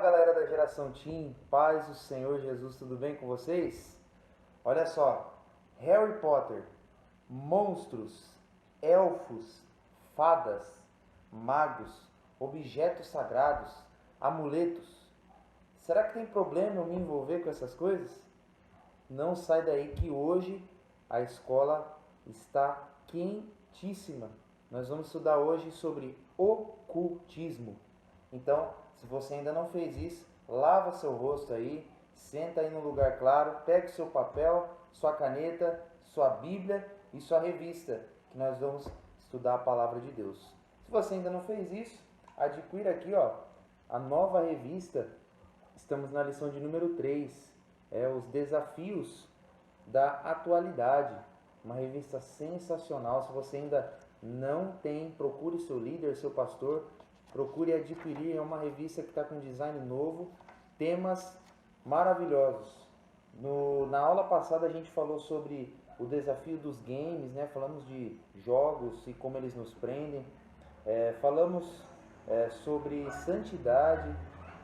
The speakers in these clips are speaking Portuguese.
Galera da Geração Teen, paz do Senhor Jesus, tudo bem com vocês? Olha só, Harry Potter, monstros, elfos, fadas, magos, objetos sagrados, amuletos. Será que tem problema eu me envolver com essas coisas? Não sai daí que hoje a escola está quentíssima. Nós vamos estudar hoje sobre ocultismo. Então, se você ainda não fez isso, lava seu rosto aí, senta aí num lugar claro, pegue seu papel, sua caneta, sua Bíblia e sua revista, que nós vamos estudar a palavra de Deus. Se você ainda não fez isso, adquira aqui, a nova revista. Estamos na lição de número 3, os desafios da atualidade. Uma revista sensacional. Se você ainda não tem, procure seu líder, seu pastor, procure adquirir. É uma revista que está com design novo, temas maravilhosos. Na aula passada a gente falou sobre o desafio dos games, né? Falamos de jogos e como eles nos prendem. Falamos sobre santidade.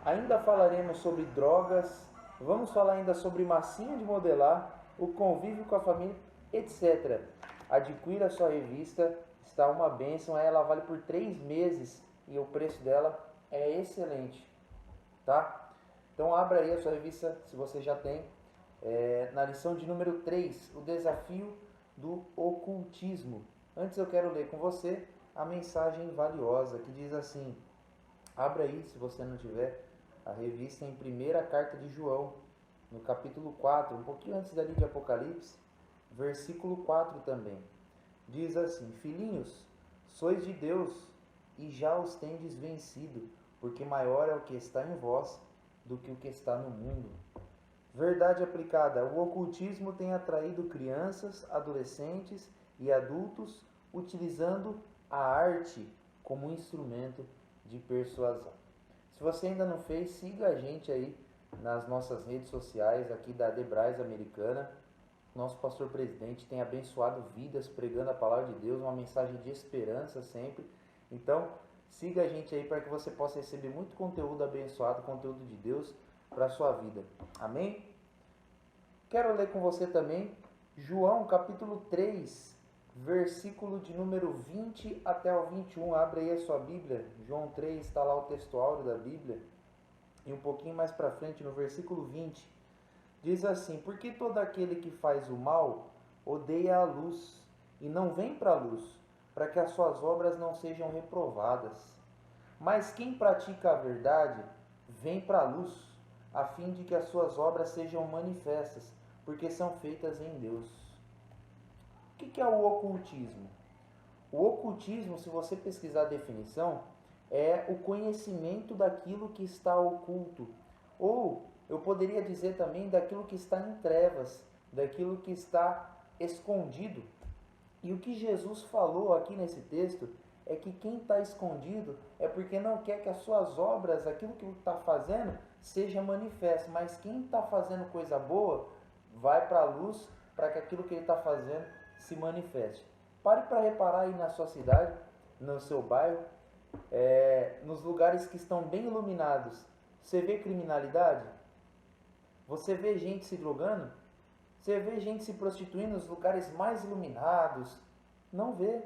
Ainda falaremos sobre drogas. Vamos falar ainda sobre massinha de modelar, o convívio com a família, etc. Adquira a sua revista, está uma bênção. Ela vale por 3 meses e o preço dela é excelente, tá? Então abra aí a sua revista, se você já tem, na lição de número 3, o desafio do ocultismo. Antes eu quero ler com você a mensagem valiosa que diz assim, abra aí, se você não tiver, a revista em 1ª carta de João, no capítulo 4, um pouquinho antes dali de Apocalipse, versículo 4 também. Diz assim, filhinhos, sois de Deus e já os tendes vencido, porque maior é o que está em vós do que o que está no mundo. Verdade aplicada, o ocultismo tem atraído crianças, adolescentes e adultos utilizando a arte como instrumento de persuasão. Se você ainda não fez, siga a gente aí nas nossas redes sociais aqui da Debrais Americana. Nosso pastor presidente tem abençoado vidas pregando a palavra de Deus, uma mensagem de esperança sempre. Então, siga a gente aí para que você possa receber muito conteúdo abençoado, conteúdo de Deus para a sua vida. Amém? Quero ler com você também João capítulo 3, versículo de número 20 até o 21. Abre aí a sua Bíblia. João 3, está lá o texto áureo da Bíblia. E um pouquinho mais para frente, no versículo 20, diz assim, porque todo aquele que faz o mal odeia a luz e não vem para a luz, para que as suas obras não sejam reprovadas. Mas quem pratica a verdade vem para a luz, a fim de que as suas obras sejam manifestas, porque são feitas em Deus. O que é o ocultismo? O ocultismo, se você pesquisar a definição, é o conhecimento daquilo que está oculto. Ou eu poderia dizer também daquilo que está em trevas, daquilo que está escondido. E o que Jesus falou aqui nesse texto é que quem está escondido é porque não quer que as suas obras, aquilo que está fazendo, seja manifesto. Mas quem está fazendo coisa boa, vai para a luz para que aquilo que ele está fazendo se manifeste. Pare para reparar aí na sua cidade, no seu bairro, nos lugares que estão bem iluminados. Você vê criminalidade? Você vê gente se drogando? Você vê gente se prostituindo nos lugares mais iluminados? Não vê.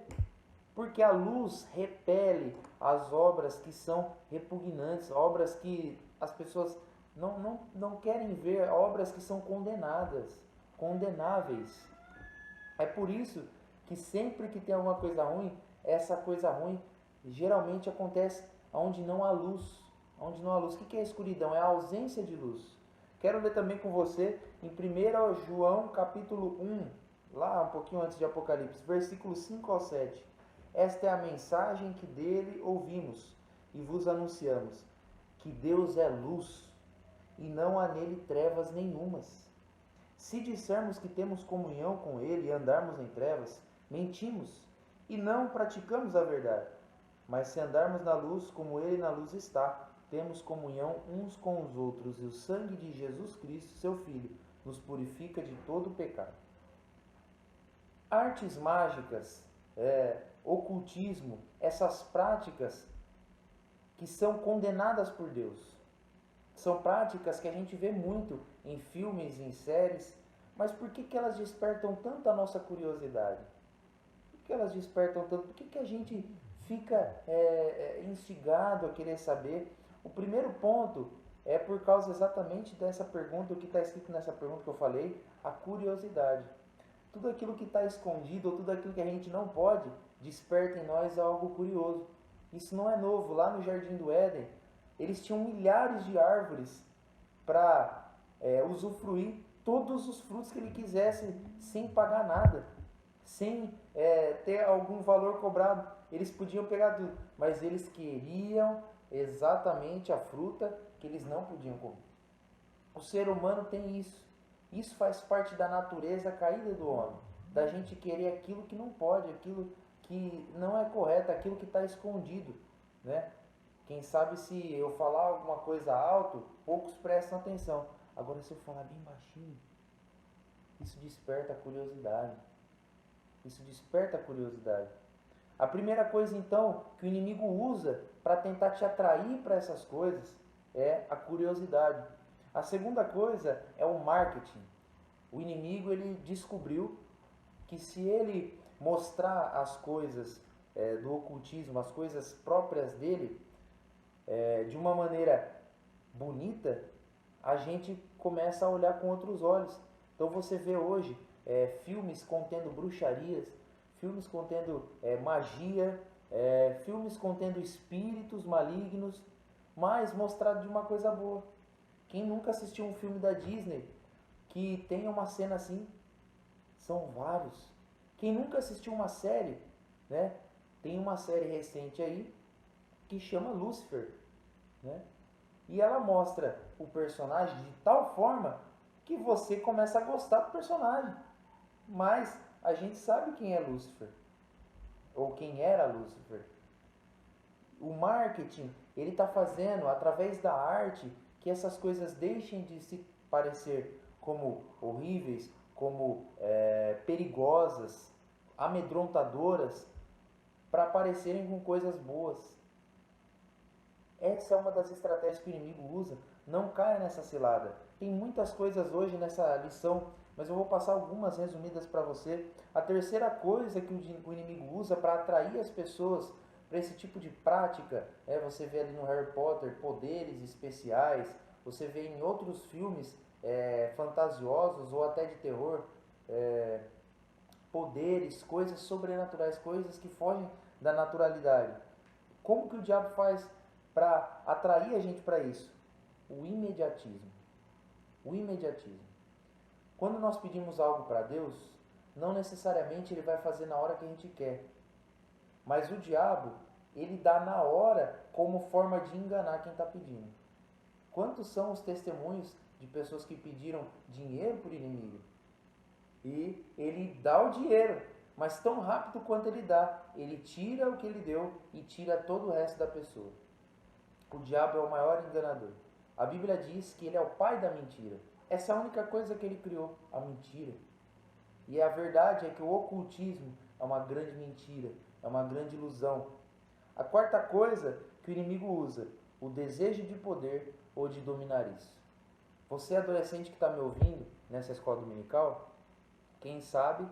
Porque a luz repele as obras que são repugnantes, obras que as pessoas não querem ver, obras que são condenadas, condenáveis. É por isso que sempre que tem alguma coisa ruim, essa coisa ruim geralmente acontece onde não há luz. Onde não há luz. O que é a escuridão? É a ausência de luz. Quero ler também com você em 1 João capítulo 1, lá um pouquinho antes de Apocalipse, versículos 5 ao 7. Esta é a mensagem que dele ouvimos e vos anunciamos, que Deus é luz e não há nele trevas nenhumas. Se dissermos que temos comunhão com ele e andarmos em trevas, mentimos e não praticamos a verdade. Mas se andarmos na luz, como ele na luz está, temos comunhão uns com os outros, e o sangue de Jesus Cristo, seu Filho, nos purifica de todo o pecado. Artes mágicas, ocultismo, essas práticas que são condenadas por Deus. São práticas que a gente vê muito em filmes, em séries, mas por que que elas despertam tanto a nossa curiosidade? Por que elas despertam tanto? Por que que a gente fica instigado a querer saber? O primeiro ponto é por causa exatamente dessa pergunta, o que está escrito nessa pergunta que eu falei, a curiosidade. Tudo aquilo que está escondido, ou tudo aquilo que a gente não pode, desperta em nós algo curioso. Isso não é novo. Lá no Jardim do Éden, eles tinham milhares de árvores para usufruir todos os frutos que ele quisesse, sem pagar nada, sem ter algum valor cobrado. Eles podiam pegar tudo, mas eles queriam exatamente a fruta que eles não podiam comer. O ser humano tem isso. Isso faz parte da natureza caída do homem, da gente querer aquilo que não pode, aquilo que não é correto, aquilo que está escondido, né? Quem sabe se eu falar alguma coisa alto, poucos prestam atenção. Agora se eu falar bem baixinho, isso desperta a curiosidade. Isso desperta a curiosidade. A primeira coisa então que o inimigo usa para tentar te atrair para essas coisas é a curiosidade. A segunda coisa é o marketing. O inimigo ele descobriu que se ele mostrar as coisas do ocultismo, as coisas próprias dele, de uma maneira bonita, a gente começa a olhar com outros olhos. Então você vê hoje filmes contendo bruxarias, filmes contendo magia, filmes contendo espíritos malignos, mas mostrado de uma coisa boa. Quem nunca assistiu um filme da Disney que tenha uma cena assim? São vários. Quem nunca assistiu uma série, né? Tem uma série recente aí que chama Lucifer, né? E ela mostra o personagem de tal forma que você começa a gostar do personagem. Mas a gente sabe quem é Lucifer, ou quem era Lucifer. O marketing, ele está fazendo, através da arte, que essas coisas deixem de se parecer como horríveis, como perigosas, amedrontadoras, para parecerem com coisas boas. Essa é uma das estratégias que o inimigo usa. Não caia nessa cilada. Tem muitas coisas hoje nessa lição, mas eu vou passar algumas resumidas para você. A terceira coisa que o inimigo usa para atrair as pessoas para esse tipo de prática, você vê ali no Harry Potter poderes especiais, você vê em outros filmes fantasiosos ou até de terror, poderes, coisas sobrenaturais, coisas que fogem da naturalidade. Como que o diabo faz para atrair a gente para isso? O imediatismo. O imediatismo. Quando nós pedimos algo para Deus, não necessariamente ele vai fazer na hora que a gente quer. Mas o diabo, ele dá na hora como forma de enganar quem está pedindo. Quantos são os testemunhos de pessoas que pediram dinheiro para o inimigo? E ele dá o dinheiro, mas tão rápido quanto ele dá, ele tira o que ele deu e tira todo o resto da pessoa. O diabo é o maior enganador. A Bíblia diz que ele é o pai da mentira. Essa é a única coisa que ele criou, a mentira. E a verdade é que o ocultismo é uma grande mentira, é uma grande ilusão. A quarta coisa que o inimigo usa, o desejo de poder ou de dominar isso. Você adolescente que está me ouvindo nessa escola dominical, quem sabe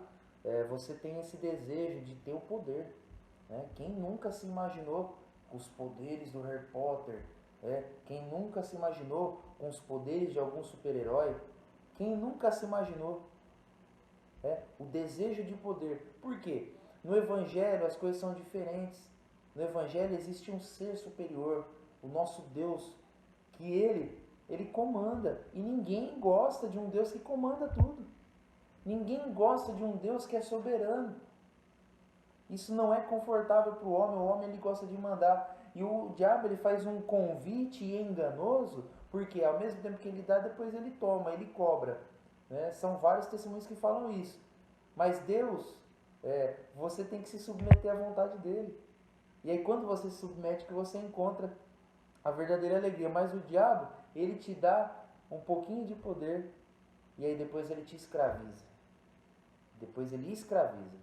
você tem esse desejo de ter o poder. Né? Quem nunca se imaginou com os poderes do Harry Potter? Quem nunca se imaginou com os poderes de algum super-herói? Quem nunca se imaginou? O desejo de poder. Por quê? No Evangelho as coisas são diferentes. No Evangelho existe um ser superior, o nosso Deus, que ele comanda. E ninguém gosta de um Deus que comanda tudo. Ninguém gosta de um Deus que é soberano. Isso não é confortável para o homem ele gosta de mandar. E o diabo ele faz um convite enganoso, porque ao mesmo tempo que ele dá, depois ele toma, ele cobra. Né? São vários testemunhos que falam isso. Mas Deus, você tem que se submeter à vontade dele. E aí quando você se submete que você encontra a verdadeira alegria. Mas o diabo, ele te dá um pouquinho de poder e aí depois ele te escraviza. Depois ele escraviza.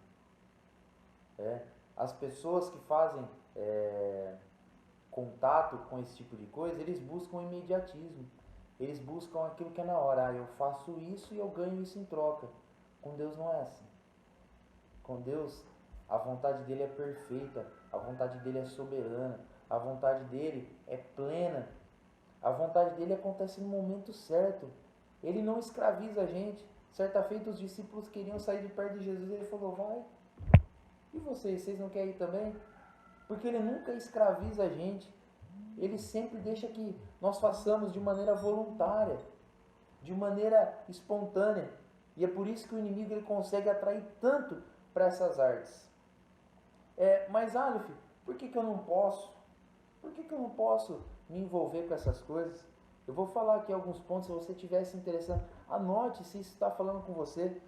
As pessoas que fazem contato com esse tipo de coisa, eles buscam imediatismo. Eles buscam aquilo que é na hora. Ah, eu faço isso e eu ganho isso em troca. Com Deus não é assim. Com Deus, a vontade dele é perfeita, a vontade dele é soberana, a vontade dele é plena, a vontade dele acontece no momento certo. Ele não escraviza a gente. Certa feita os discípulos queriam sair de perto de Jesus e ele falou, vai. E vocês? Vocês não querem ir também? Porque ele nunca escraviza a gente. Ele sempre deixa que nós façamos de maneira voluntária, de maneira espontânea. E é por isso que o inimigo ele consegue atrair tanto para essas artes. Mas Aleph, por que eu não posso? Por que eu não posso me envolver com essas coisas? Eu vou falar aqui alguns pontos, se você estiver se interessando, anote se isso está falando com você.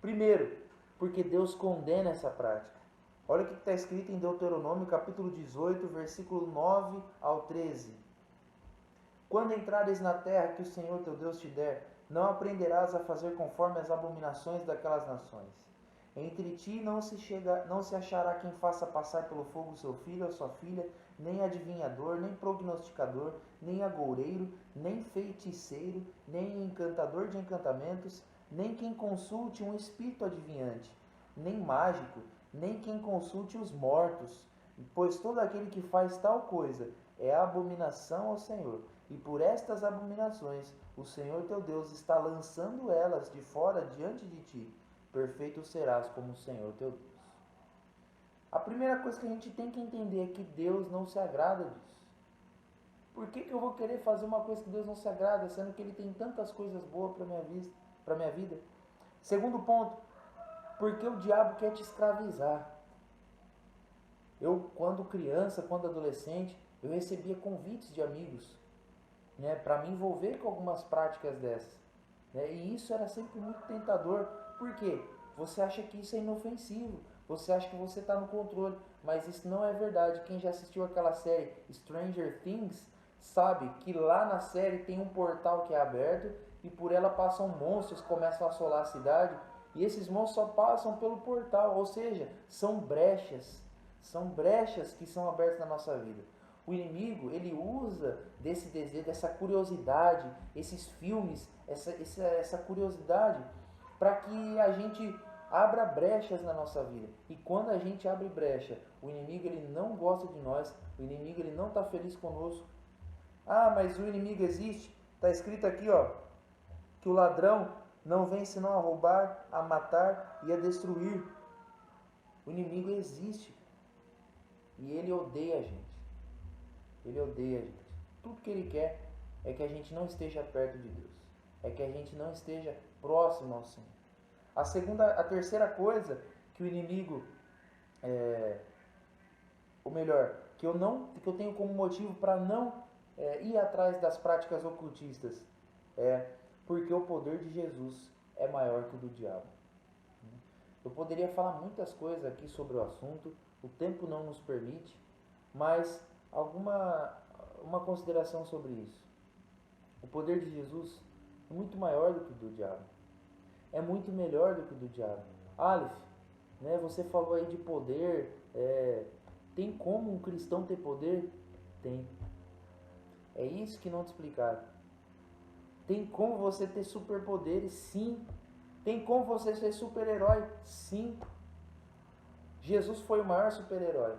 Primeiro, porque Deus condena essa prática. Olha o que está escrito em Deuteronômio, capítulo 18, versículo 9 ao 13. Quando entrares na terra que o Senhor teu Deus te der, não aprenderás a fazer conforme as abominações daquelas nações. Entre ti não se achará quem faça passar pelo fogo seu filho ou sua filha, nem adivinhador, nem prognosticador, nem agoureiro, nem feiticeiro, nem encantador de encantamentos, nem quem consulte um espírito adivinhante, nem mágico, nem quem consulte os mortos, pois todo aquele que faz tal coisa é abominação ao Senhor. E por estas abominações o Senhor teu Deus está lançando elas de fora diante de ti. Perfeito serás como o Senhor teu Deus. A primeira coisa que a gente tem que entender é que Deus não se agrada disso. Por que eu vou querer fazer uma coisa que Deus não se agrada, sendo que Ele tem tantas coisas boas para minha vida? Segundo ponto, porque o diabo quer te escravizar. Eu, quando criança, quando adolescente, eu recebia convites de amigos, para me envolver com algumas práticas dessas. E isso era sempre muito tentador. Por quê? Você acha que isso é inofensivo, você acha que você está no controle, mas isso não é verdade. Quem já assistiu aquela série Stranger Things sabe que lá na série tem um portal que é aberto e por ela passam monstros que começam a assolar a cidade, e esses monstros só passam pelo portal, ou seja, são brechas que são abertas na nossa vida. O inimigo, ele usa desse desejo, dessa curiosidade, esses filmes, essa curiosidade, para que a gente abra brechas na nossa vida. E quando a gente abre brecha, o inimigo ele não gosta de nós, o inimigo ele não está feliz conosco. Ah, mas o inimigo existe? Está escrito aqui, que o ladrão não vem senão a roubar, a matar e a destruir. O inimigo existe. E ele odeia a gente. Ele odeia a gente. Tudo que ele quer é que a gente não esteja perto de Deus. É que a gente não esteja próximo ao Senhor. A terceira coisa que o inimigo, que eu tenho como motivo para não ir atrás das práticas ocultistas, é porque o poder de Jesus é maior que o do diabo. Eu poderia falar muitas coisas aqui sobre o assunto, o tempo não nos permite, mas uma consideração sobre isso. O poder de Jesus é muito maior do que o do diabo. É muito melhor do que o do diabo. Aleph, você falou aí de poder. Tem como um cristão ter poder? Tem. É isso que não te explicaram. Tem como você ter superpoderes? Sim. Tem como você ser super-herói? Sim. Jesus foi o maior super-herói.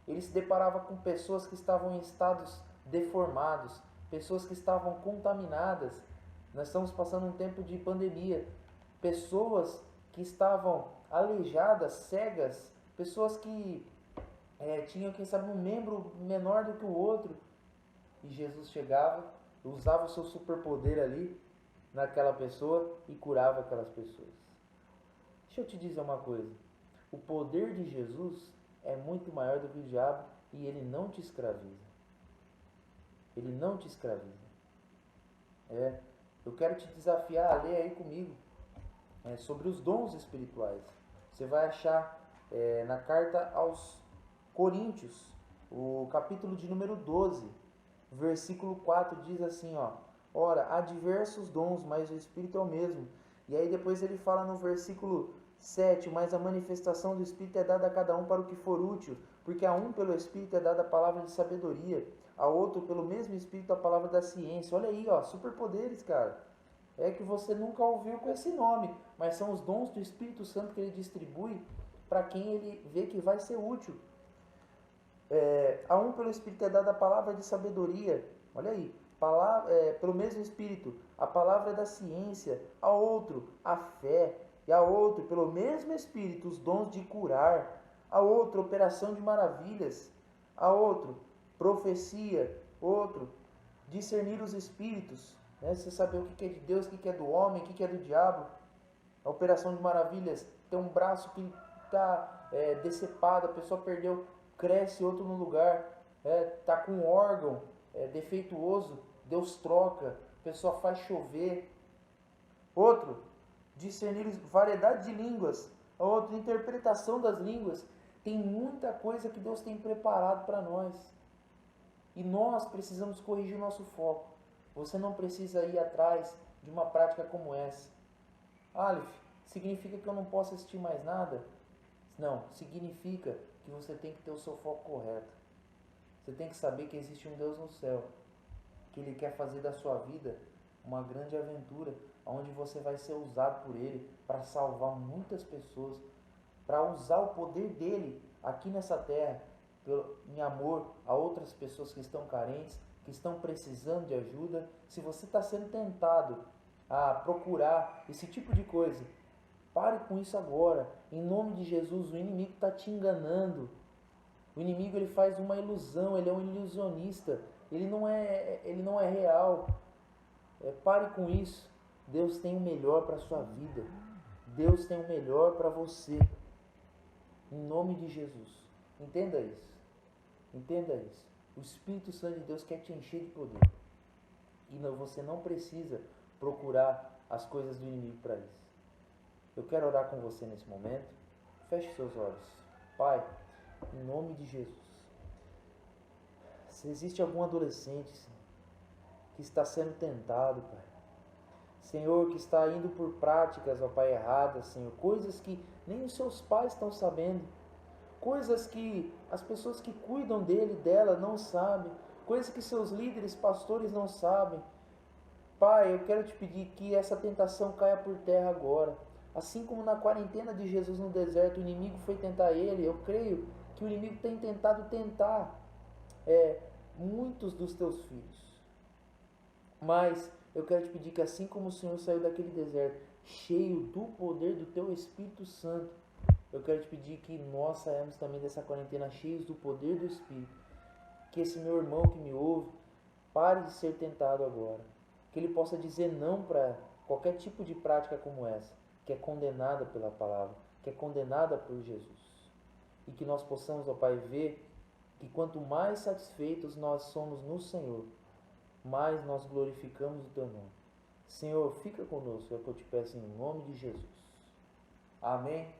Ele se deparava com pessoas que estavam em estados deformados, pessoas que estavam contaminadas. Nós estamos passando um tempo de pandemia. Pessoas que estavam aleijadas, cegas, pessoas que tinham, quem sabe, um membro menor do que o outro. E Jesus chegava, usava o seu superpoder ali naquela pessoa e curava aquelas pessoas. Deixa eu te dizer uma coisa. O poder de Jesus é muito maior do que o diabo e ele não te escraviza. Ele não te escraviza. Eu quero te desafiar a ler aí comigo sobre os dons espirituais. Você vai achar na carta aos Coríntios, o capítulo de número 12, versículo 4 diz assim, ora, há diversos dons, mas o Espírito é o mesmo. E aí depois ele fala no versículo 7. Mas a manifestação do Espírito é dada a cada um para o que for útil, porque a um pelo Espírito é dada a palavra de sabedoria, a outro pelo mesmo Espírito a palavra da ciência. Olha aí, ó, superpoderes, cara. É que você nunca ouviu com esse nome, mas são os dons do Espírito Santo que ele distribui para quem ele vê que vai ser útil. A um pelo Espírito é dada a palavra de sabedoria, olha aí, pelo mesmo Espírito, a palavra da ciência, a outro a fé, e a outro pelo mesmo Espírito os dons de curar, a outro operação de maravilhas, a outro profecia, outro discernir os espíritos, né? Você saber o que é de Deus, o que é do homem, o que é do diabo. A operação de maravilhas, tem um braço que está decepado, a pessoa perdeu, cresce outro no lugar, está com um órgão defeituoso, Deus troca, a pessoa faz chover. Outro, discernir variedade de línguas. Outro, interpretação das línguas. Tem muita coisa que Deus tem preparado para nós. E nós precisamos corrigir o nosso foco. Você não precisa ir atrás de uma prática como essa. Aleph, significa que eu não posso assistir mais nada? Não, significa que você tem que ter o seu foco correto. Você tem que saber que existe um Deus no céu, que Ele quer fazer da sua vida uma grande aventura, onde você vai ser usado por Ele para salvar muitas pessoas, para usar o poder dEle aqui nessa terra, em amor a outras pessoas que estão carentes, que estão precisando de ajuda. Se você está sendo tentado a procurar esse tipo de coisa, pare com isso agora. Em nome de Jesus, o inimigo está te enganando. O inimigo ele faz uma ilusão, ele é um ilusionista. Ele não é real. Pare com isso. Deus tem o melhor para a sua vida. Deus tem o melhor para você. Em nome de Jesus. Entenda isso. Entenda isso. O Espírito Santo de Deus quer te encher de poder. E você não precisa procurar as coisas do inimigo para isso. Eu quero orar com você nesse momento. Feche seus olhos. Pai, em nome de Jesus. Se existe algum adolescente, Senhor, que está sendo tentado, Pai. Senhor, que está indo por práticas, ó Pai, erradas, Senhor. Coisas que nem os seus pais estão sabendo. Coisas que as pessoas que cuidam dela, não sabem. Coisas que seus líderes, pastores não sabem. Pai, eu quero te pedir que essa tentação caia por terra agora. Assim como na quarentena de Jesus no deserto, o inimigo foi tentar ele, eu creio que o inimigo tem tentado muitos dos teus filhos. Mas eu quero te pedir que assim como o Senhor saiu daquele deserto, cheio do poder do teu Espírito Santo, eu quero te pedir que nós saímos também dessa quarentena cheios do poder do Espírito. Que esse meu irmão que me ouve pare de ser tentado agora. Que ele possa dizer não para qualquer tipo de prática como essa, que é condenada pela palavra, que é condenada por Jesus. E que nós possamos, ó Pai, ver que quanto mais satisfeitos nós somos no Senhor, mais nós glorificamos o Teu nome. Senhor, fica conosco, é o que eu te peço em nome de Jesus. Amém?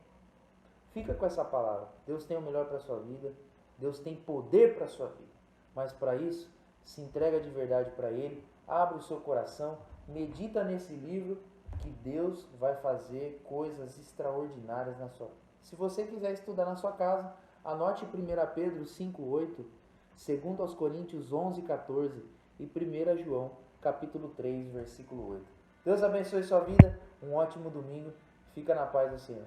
Fica com essa palavra. Deus tem o melhor para a sua vida. Deus tem poder para a sua vida. Mas para isso, se entrega de verdade para Ele. Abre o seu coração. Medita nesse livro que Deus vai fazer coisas extraordinárias na sua vida. Se você quiser estudar na sua casa, anote 1 Pedro 5:8, 2 Coríntios 11:14 e 1 João capítulo 3, versículo 8. Deus abençoe sua vida. Um ótimo domingo. Fica na paz do Senhor.